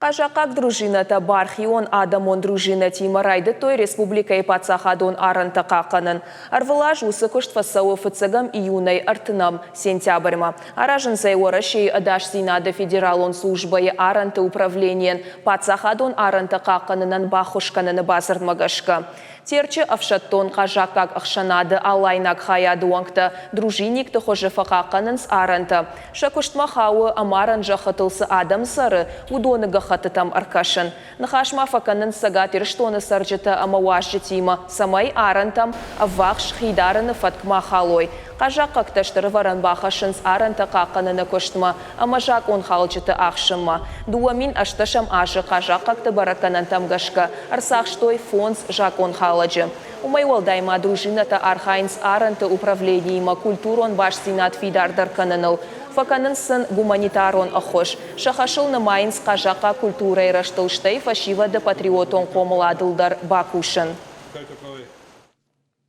Кажакак дружината Бархион Адамон дружина Тимарайды той республика и пацахадон аранта каканын. Арвылаж усыкышт фасауы фыцыгам июнай артынам сентябрьма. Аражын сайуара шей адаш синады федералон службай аранта управлениен пацахадон аранта каканынан бахушканын базырмагашка. Терче авшаттон кажакак ахшанады алайнак хаяды уаңкта дружинник тұхожыфа қаққанын аранта. Шакуштма хауы амаран жақытылсы адам сары удоны ғақытытам аркашын. Нахашма факанын сагат ирштоны саржыты амауаш житима самай арантам аввақш хидарыны фаткма халой. Кажакак таштыры варан бахашынс аранта қаққанына көштіма амажак он халчыты ақшыма. Дуамин ашташам ашы кажакакты бараканан тамгашка арсақштой фонс жакон халаджы. Умайвалдайма дружината архайнс аранты управлениема культурон баш синат фидардар кананыл. Факанын сын гуманитарон ахош. Шахашыл намайнс кажака культура и раштылштай фашива да патриотон комыладылдар бакушын.